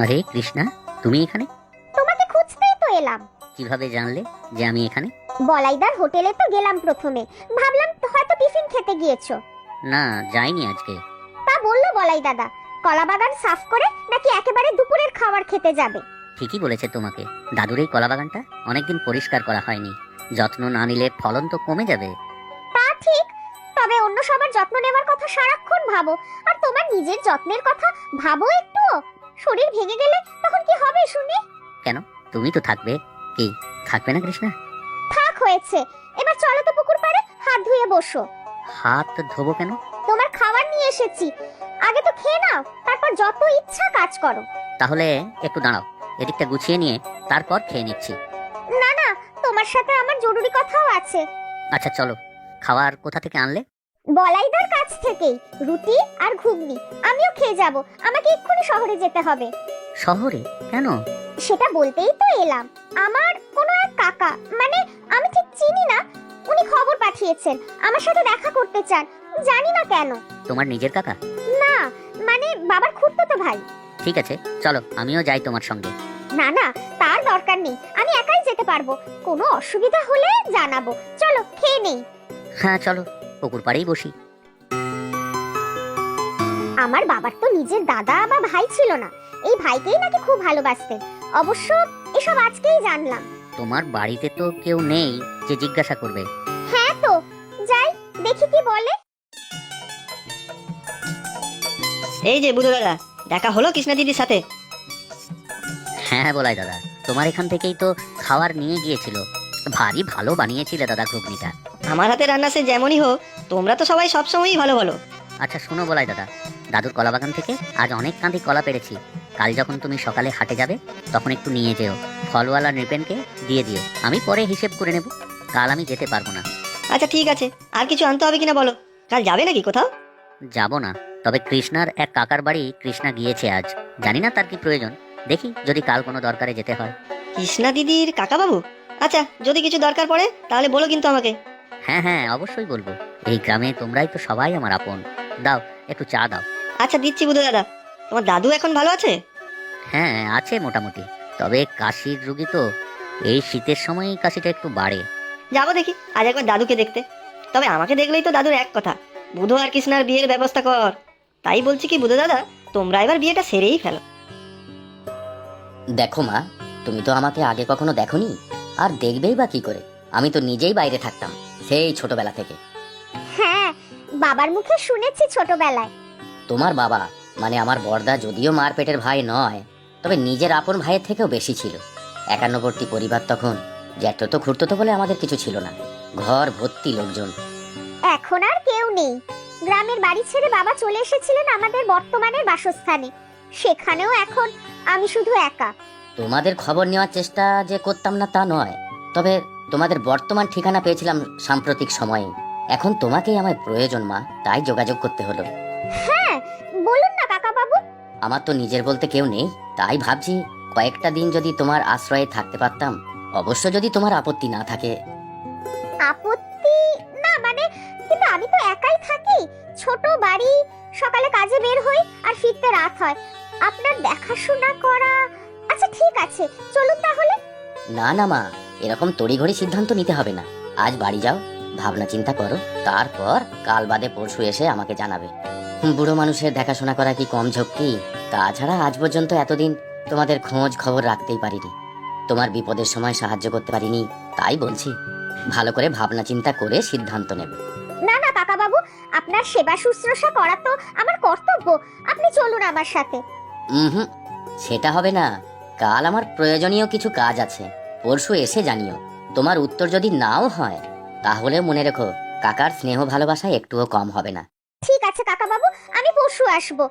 আরে কৃষ্ণা, তুমি এখানে? তোমাকে খুঁজতেই তো এলাম। কিভাবে জানলে যে আমি এখানে? বলাইদার হোটেলে তো গেলাম প্রথমে, ভাবলাম হয়তো টিফিন খেতে গিয়েছো। না, যাইনি আজকে। তা বললো বলাই দাদা, কলাবাগান সাফ করে নাকি একেবারে দুপুরের খাবার খেতে যাবে। ঠিকই বলেছে তোমাকে, দাদুর এই কলা বাগানটা অনেকদিন পরিষ্কার করা হয়নি। যত্ন না নিলে ফলন তো কমে যাবে। তা ঠিক, তবে অন্য সবার যত্ন নেওয়ার কথা সারাক্ষণ ভাবো, আর তোমার নিজের যত্নের কথা ভাবো একটু। শরীর ভেঙে গেলে তখন কি হবে শুনি? কেন, তুমি তো থাকবে। কি থাকবে না কৃষ্ণা? থাক হয়েছে, এবার চলো তো পুকুর পাড়ে হাত ধুয়ে বসো। হাত ধোবো কেন? তোমার খাবার নিয়ে এসেছি, আগে তো খেয়ে নাও, তারপর যত ইচ্ছা কাজ করো। তাহলে একটু দাঁড়াও, এদিকটা গুছিয়ে নিয়ে তারপর খেয়ে নিচ্ছি। না না, তোমার সাথে আমার জরুরি কথাও আছে। আচ্ছা চলো। খাবার কোথা থেকে আনলে? বলাইদার কাছ থেকেই, রুটি আর ঘুগনি। আমিও খেয়ে যাব, আমাকে এক্ষুনি শহরে যেতে হবে। শহরে কেন? সেটা বলতেই তো এলাম। আমার কোনো এক কাকা, মানে আমি ঠিক চিনি না, উনি খবর পাঠিয়েছেন, আমার সাথে দেখা করতে চান। জানি না কেন। তোমার নিজের কাকা? না, মানে বাবার খুড়তুতো ভাই। ঠিক আছে চলো, আমিও যাই তোমার সঙ্গে। না না, তার দরকার নেই, আমি একাই যেতে পারবো। কোনো অসুবিধা হলে জানাবো। চলো খেয়ে নেই। হ্যাঁ চলো, পুকুর পাড়েই বসি। আমার বাবার তো নিজের দাদা বা ভাই ছিল না, এই ভাইকেই নাকি খুব ভালোবাসতেন। অবশ্য এসব আজকেই জানলাম। তোমার বাড়িতে তো কেউ নেই যে জিজ্ঞাসা করবে। হ্যাঁ তো, যাই দেখি কি বলে। এই যে বুধু দাদা, দেখা হলো কৃষ্ণা দিদির সাথে? হ্যাঁ বলাই দাদা, তোমার এখান থেকেই তো খাবার নিয়ে গিয়েছিল। ভারী ভালো বানিয়েছিলে দাদা ঘুগনিটা। আমার হাতে রান্না সে যেমনই হোক, তোমরা তো সবাই সবসময়ই ভালো ভালো। আচ্ছা শোনো বলাই দাদা, দাদুর কলা বাগান থেকে আজ অনেক কাঁদি কলা পেড়েছি। কাল যখন তুমি সকালে হাটে যাবে তখন একটু নিয়ে যেও। ফলওয়ালা নৃপেনকে দিয়ে দিও, আমি পরে হিসেব করে নেব। কাল আমি যেতে পারবো না। আচ্ছা ঠিক আছে, আর কিছু আনতে হবে কিনা বলো? কাল যাবে নাকি কোথাও? যাব না, তবে কৃষ্ণার এক কাকার বাড়ি কৃষ্ণা গিয়েছে আজ। জানি না তার কি প্রয়োজন, দেখি যদি কাল কোনো দরকারে যেতে হয়। কৃষ্ণা দিদির কাকা বাবু? আচ্ছা, যদি কিছু দরকার পড়ে তাহলে বলো কিন্তু আমাকে। হ্যাঁ হ্যাঁ অবশ্যই বলবো, এই গ্রামে তোমরাই তো সবাই আমার আপন। দাও একটু চা দাও। আচ্ছা দিচ্ছি বুধু দাদা। তোমার দাদু এখন ভালো আছে? হ্যাঁ আছে মোটামুটি, তবে কাশির রুগী তো, এই শীতের সময়ই কাশিটা একটু বাড়ে। যাবো দেখি আজ একবার দাদুকে দেখতে। তবে আমাকে দেখলেই তো দাদুর এক কথা, বুধু আর কৃষ্ণার বিয়ের ব্যবস্থা কর। তাই বলছি কি বুধু দাদা, তোমরা এবার বিয়েটা সেরেই ফেলো। দেখো মা, তুমি তো আমাকে আগে কখনো দেখোনি, আর দেখবেই বা কি করে? আমি তো নিজেই বাইরে থাকতাম সেই ছোটবেলা থেকে। হ্যাঁ, বাবার মুখে শুনেছি ছোটবেলায়। তোমার বাবা মানে আমার বড়দা যদিও মার পেটের ভাই নয়, তবে নিজের আপন ভাইয়ের থেকেও বেশি ছিল। একান্নবর্তী পরিবার তখন, জ্যাঠতো খুঁড়তো বলে আমাদের কিছু ছিল না, ঘর ভর্তি লোকজন। এখন আর কেউ নেই। গ্রামের বাড়ি ছেড়ে বাবা চলে এসেছিলেন আমাদের বর্তমানের বাসস্থানে, সেখানেও এখন আমি শুধু একা। তোমাদের খবর নেওয়ার চেষ্টা যে করতাম না তা নয়, তবে তোমাদের বর্তমান ঠিকানা পেয়েছিলাম সাম্প্রতিক সময়ে। এখন তোমাকেই আমার প্রয়োজন মা, তাই যোগাযোগ করতে হলো। হ্যাঁ, বলুন না কাকা বাবু। আমার তো নিজের বলতে কেউ নেই, তাই ভাবছি কয়েকটা দিন যদি তোমার আশ্রয়ে থাকতে পারতাম। অবশ্য যদি তোমার আপত্তি না থাকে। আপত্তি না মানে, কিন্তু আমি তো একাই থাকি, ছোট বাড়ি, সকালে কাজে বের হই আর ফিরতে রাত হয়। আপনার দেখাশোনা করা। আচ্ছা ঠিক আছে, চলুন তাহলে। না না মা, এরকম তড়িঘড়ি সিদ্ধান্ত নিতে হবে না। আজ বাড়ি যাও, ভাবনা চিন্তা করো, তারপর কাল বাদে পরশু এসে আমাকে জানাবে। বুড়ো মানুষের দেখাশোনা করা কি কম ঝক্কি? তাছাড়া আজ পর্যন্ত এতদিন তোমাদের খোঁজ খবর রাখতেই পারিনি, তোমার বিপদের সময় সাহায্য করতে পারিনি। তাই বলছি, ভালো করে ভাবনা চিন্তা করে সিদ্ধান্ত নেবে। না না কাকা বাবু, আপনার সেবা শুশ্রূষা করা তো আমার কর্তব্য। আপনি চলুন আমার সাথে। হুম, সেটা হবে না। কাল আমার প্রয়োজনীয় কিছু কাজ আছে, পরশু এসে জানিও। তোমার উত্তর যদি নাও হয় তাহলে মনে রেখো, কাকার স্নেহ ভালোবাসা একটুও কম হবে না। ঠিক আছে কাকা বাবু, আমি পরশু আসবো।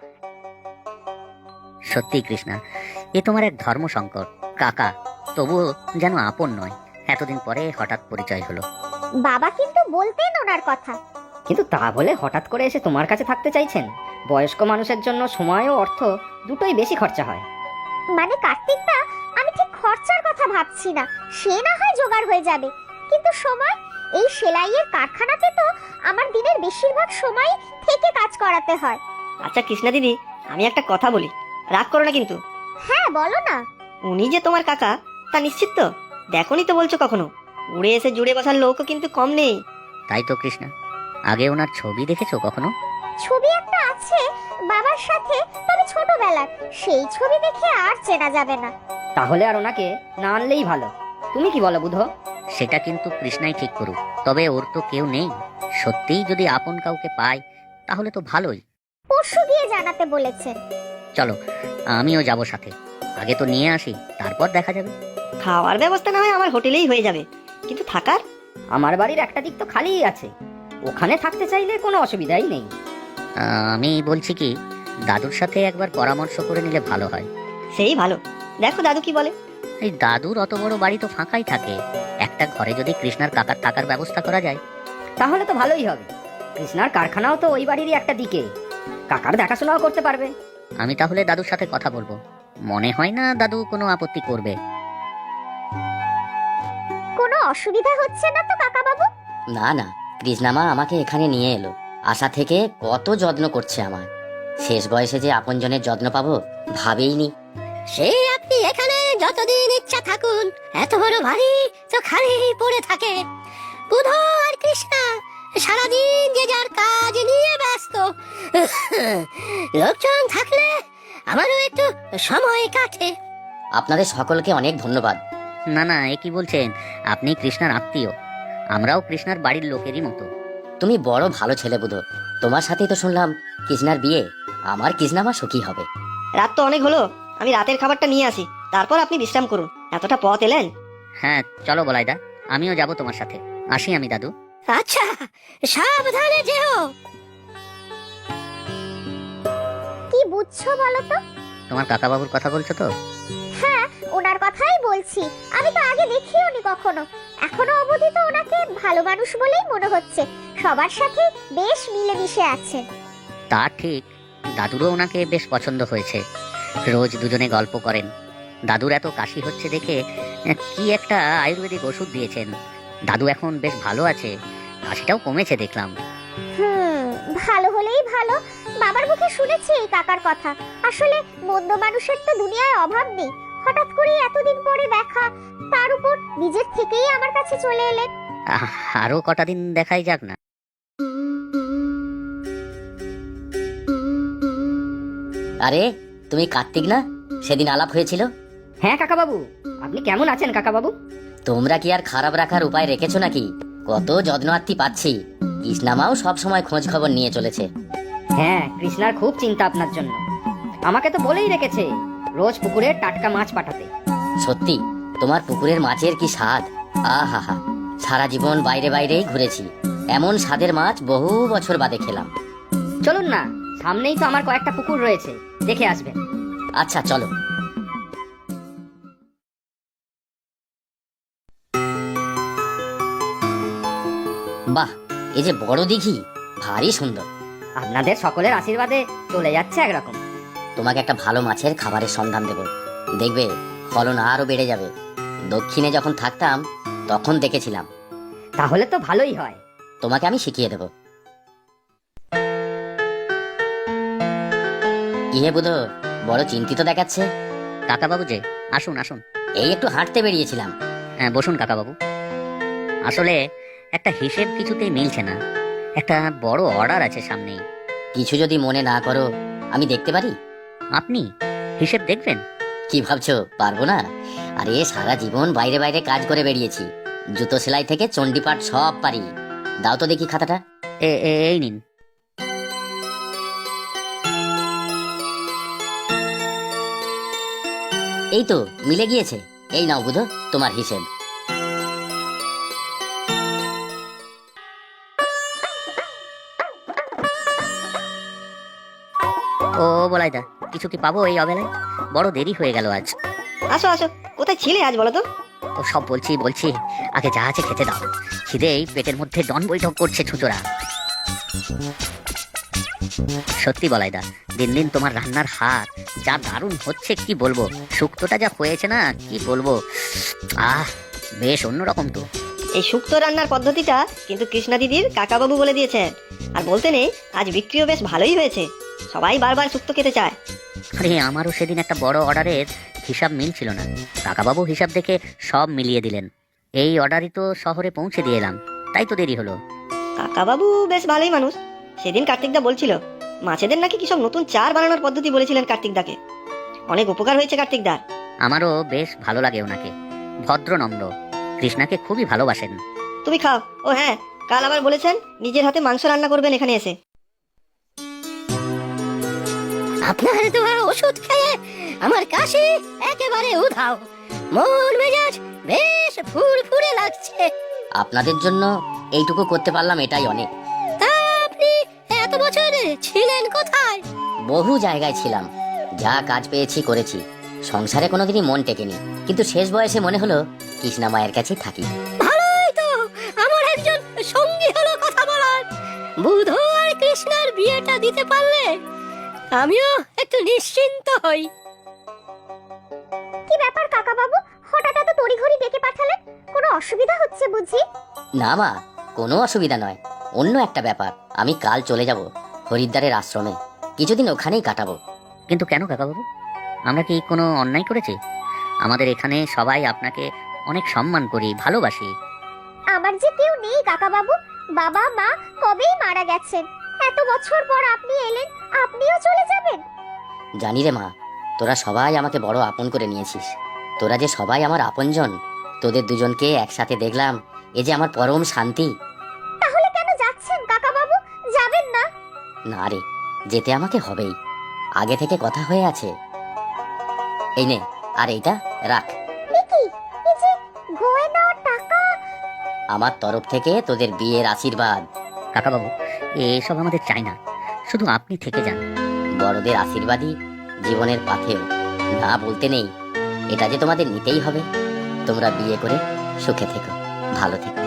সত্যি কৃষ্ণা, এ তোমার এক ধর্ম সংকট। কাকা তবুও যেন আপন নয়, এতদিন পরে হঠাৎ পরিচয় হলো। বাবা কিন্তু বলতেন ওনার কথা। কিন্তু তা বলে হঠাৎ করে এসে তোমার কাছে থাকতে চাইছেন? বয়স্ক মানুষের জন্য সময় ও অর্থ দুটোই বেশি খরচা হয়। মানে কার্তিকদা, আমি ঠিক খরচার কথা ভাবছি না, সে না হয় জোগাড় হয়ে যাবে, কিন্তু সময়। এই সেলাইয়ের কারখানাতে তো আমার দিনের বেশিরভাগ সময় থেকে কাজ করাতে হয়। আচ্ছা কৃষ্ণা দিদি, আমি একটা কথা বলি, রাগ করো না কিন্তু। হ্যাঁ বলো না। উনি যে তোমার কাকা তা নিশ্চিত তো? দেখোনি তো বলছো কখনো? উড়ে এসে জুড়ে বসার লোকও কিন্তু কম নেই। তাই তো কৃষ্ণা, আগে ওনার ছবি দেখেছো কখনো? ছবি একটা আছে বাবার সাথে, তবে ছোটবেলার। সেই ছবি দেখে আর চেনা যাবে না। তাহলে আর ওনাকে না আনলেই ভালো। তুমি কি বলো বুধো? সেটা কিন্তু কৃষ্ণাই ঠিক করুক, তবে ওর তো কেউ নেই। সত্যিই যদি আপন কাউকে পায় তাহলে তো ভালোই। পরশু গিয়ে জানাতে বলেছেন। চলো, আমিও যাব সাথে। আগে তো নিয়ে আসি, তারপর দেখা যাবে। খাওয়ার ব্যবস্থা না হয় আমার হোটেলেই হয়ে যাবে, কিন্তু থাকার? আমার বাড়ির একটা দিক তো খালিই আছে, ওখানে থাকতে চাইলে কোনো অসুবিধাই নেই। আমি বলছি কি, দাদুর সাথে একবার পরামর্শ করে নিলে ভালো হয়। সেই ভালো, দেখো দাদু কি বলে। এই দাদুর অত বড় বাড়ি তো ফাঁকাই থাকে, একটা ঘরে যদি কৃষ্ণার কাকার থাকার ব্যবস্থা করা যায়। তাহলে তো ভালোই হবে। কৃষ্ণার কারখানাও তো ওই বাড়িরই একটা দিকে, কাকার দেখাশোনাও করতে পারবে। আমি তাহলে দাদুর সাথে কথা বলবো, মনে হয় না দাদু কোনো আপত্তি করবে। কোনো অসুবিধা হচ্ছে না তো কাকা বাবু? না না, কৃষ্ণামা আমাকে এখানে নিয়ে এলো, আশা থেকে কত যত্ন করছে আমার। শেষ বয়সে যে আপনজনের যত্ন পাবো ভাবেইনি। সে আপনি এখানে যতদিন ইচ্ছা থাকুন, এত বড় বাড়ি তো খালি পড়ে থাকে। বুধ আর কৃষ্ণা সারাদিন যে যার কাজ নিয়ে ব্যস্ত। লোকজন থাকলে আমারও একটু সময় কাটে। আপনাদের সকলকে অনেক ধন্যবাদ। না না, এ কি বলছেন? আপনি কৃষ্ণার আত্মীয়, আমরাও কৃষ্ণার বাড়ির লোকেরই মতো। তুমি বড় ভালো ছেলে বুধো, তোমার সাথেই তো শুনলাম কৃষ্ণার বিয়ে। আমার কৃষ্ণামা সুখী হবে। রাত তো অনেক হলো, আমি রাতের খাবারটা নিয়ে আসি, তারপর আপনি বিশ্রাম করুন। এতটা পথ এলেন। হ্যাঁ চলো বলাইদা, আমিও যাব তোমার সাথে। আসি আমি দাদু। আচ্ছা, সাবধানে যেও। কি বুঝছো বলো তো? তোমার কাকা বাবুর কথা বলছো তো? হ্যাঁ, ওনার কথাই বলছি। আমি তো আগে দেখিওনি কখনো, এখনো অবধি তো ওনাকে ভালো মানুষ বলেই মনে হচ্ছে। সবার সাথে বেশ মিলেমিশে আছেন। তা ঠিক, দাদুরও ওনাকে বেশ পছন্দ হয়েছে। রোজ দুজনে গল্প করেন। দাদুর এত কাশি হচ্ছে দেখে কি একটা আয়ুর্বেদিক ওষুধ দিয়েছেন। দাদু এখন বেশ ভালো আছে, কাশিটাও কমেছে দেখলাম। ভালো হলেই ভালো। বাবার মুখে শুনেছি এই কাকার কথা। আসলে মন্দ মানুষের তো দুনিয়ায় অভাব নেই। হঠাৎ করে এতদিন পরে দেখা, তার উপর নিজের থেকেই আমার কাছে চলে এলেন। আরো কটা দিন দেখাই যাক না। আরে তুমি কার্তিক না? সেদিন আলাপ হয়েছিল। হ্যাঁ কাকা বাবু, আপনি কেমন আছেন কাকা বাবু? তোমরা কি আর খারাপ রাখার উপায় রেখেছো নাকি? কত যত্ন আত্মি পাচ্ছি। কৃষ্ণামাও সব সময় খোঁজ খবর নিয়ে চলেছে। হ্যাঁ, কৃষ্ণার খুব চিন্তা আপনার জন্য। আমাকে তো বলেই রেখেছে রোজ পুকুরে টাটকা মাছ পাঠাতে। সত্যি তোমার পুকুরের মাছের কি স্বাদ! আহা হা, সারা জীবন বাইরে বাইরেই ঘুরেছি, এমন স্বাদের মাছ বহু বছর বাদে খেলাম। চলুন না, সামনেই তো আমার কয়েকটা পুকুর রয়েছে, দেখে আসবেন। আচ্ছা চলো। বাহ, এই যে বড় দিঘি, ভারী সুন্দর। আপনাদের সকলের আশীর্বাদে চলে যাচ্ছে একরকম। তোমাকে একটা ভালো মাছের খাবারের সন্ধান দেব, দেখবে ফলন আরো বেড়ে যাবে। দক্ষিণে যখন থাকতাম তখন দেখেছিলাম। তাহলে তো ভালোই হয়। তোমাকে আমি শিখিয়ে দেব। ইহে বুধো, বড় চিন্তিত দেখাচ্ছে। কাকাবাবু যে, আসুন আসুন। এই একটু হাঁটতে বেরিয়েছিলাম। হ্যাঁ বসুন কাকাবাবু। আসলে একটা হিসেব কিছুতেই মিলছে না। একটা বড় অর্ডার আছে সামনেই। কিছু যদি মনে না করো, আমি দেখতে পারি? আপনি হিসেব দেখবেন? কি ভাবছো পারবো না? আরে সারা জীবন বাইরে বাইরে কাজ করে বেরিয়েছি, জুতো সেলাই থেকে চণ্ডীপাঠ সব পারি। দাও তো দেখি খাতাটা। এই নিন। এই তো মিলে গিয়েছে। এই নাও বুধো তোমার হিসেব। ও বলাইদা, কিছু কি পাবো এই অবেলায়? বড় দেরি হয়ে গেল আজ। আসো আসো, কোথায় ছিলে আজ বলো তো? ও সব বলছি, আগে যা আছে খেতে দাও। খিদেই পেটের মধ্যে ডন বৈঠক করছে ছুচোরা। সত্যি বলাইদা, দিন দিন তোমার রান্নার হাত যা দারুণ হচ্ছে কি বলবো। শুক্তোটা যা হয়েছে না কি বলবো, বেশ অন্যরকম তো। এই শুক্তো রান্নার পদ্ধতিটা কিন্তু কৃষ্ণা দিদির কাকাবাবু বলে দিয়েছেন। আর বলতে নেই, আজ বিক্রিও বেশ ভালোই হয়েছে, সবাই বারবার শুক্তো খেতে চায়। আরে আমারও সেদিন একটা বড় অর্ডারের হিসাব মিলছিল না, কাকাবাবু হিসাব দেখে সব মিলিয়ে দিলেন। এই অর্ডারই তো শহরে পৌঁছে দিয়ে এলাম, তাই তো দেরি হলো। কাকাবাবু বেশ ভালোই মানুষ। সেদিন কার্তিকদা বলছিল মাছেদের নাকি কিসব নতুন চার বানানোর পদ্ধতি বলেছিলেন কার্তিকদাকে। অনেক উপকার হয়েছে কার্তিকদার। আমারও বেশ ভালো লাগে ওনাকে, ভদ্র নম্র, কৃষ্ণাকে খুবই ভালোবাসেন। তুমি খাও। ও হ্যাঁ, কাল আবার বলেছেন নিজের হাতে মাংস রান্না করবেন এখানে এসে। আপনার তোমার ওষুধ খেয়ে আমার কাশি একেবারে উধাও, মন মেজাজ বেশ ফুরফুরে লাগছে। আপনাদের জন্য এইটুকু করতে পারলাম, এটাই অনেক। তা আপনি এত বছর ছিলেন কোথায়? বহু জায়গায় ছিলাম, যা কাজ পেয়েছি করেছি। সংসারে কোনোদিনই মন টেকেনি, কিন্তু শেষ বয়সে মনে হলো কৃষ্ণা মায়ের কাছেই থাকি। ভালোই তো, আমার একজন সঙ্গী হলো কথা বলার। বুধ আর কৃষ্ণার বিয়েটা দিতে পারলে আমিও একটু নিশ্চিন্ত হই। কি ব্যাপার কাকা বাবু, হঠাৎ এত তড়িঘড়ি ডেকে পাঠালেন? কোনো অসুবিধা হচ্ছে বুঝি? না মা, কোনো অসুবিধা নয়, অন্য একটা ব্যাপার। আমি কাল চলে যাব হরিদ্বারের আশ্রমে, কিছুদিন ওখানেই কাটাবো। কিন্তু কেন কাকাবাবু, আমরা কি কোনো অন্যায় করেছি? আমাদের এখানে সবাই আপনাকে অনেক সম্মান করি, ভালোবাসি। আমার যে কেউ নেই কাকা বাবু, বাবা মা কবেই মারা গেছেন। এত বছর পর আপনি এলেন, আপনিও চলে যাবেন? জানি রে মা, তোরা সবাই আমাকে বড় আপন করে নিয়েছিস। তোরা যে সবাই আমার আপনজন, তোদের দুজনকে একসাথে দেখলাম, এ যে আমার পরম শান্তি। তাহলে কেন যাচ্ছেন কাকা বাবু? যাবেন না? না রে, যেতে আমাকে হবেই, আগে থেকে কথা হয়ে আছে। এই নে, আর এইটা রাখ। এ কি? এই যে গয়না টাকা। আমার তরফ থেকে তোদের বিয়ের আশীর্বাদ। কাকাবাবু, এসব আমাদের চাই না, শুধু আপনি থেকে যান। বড়দের আশীর্বাদই জীবনের পাথেয়, না বলতে নেই। এটা যে তোমাদের নিতেই হবে। তোমরা বিয়ে করে সুখে থেকো, ভালো থেকো।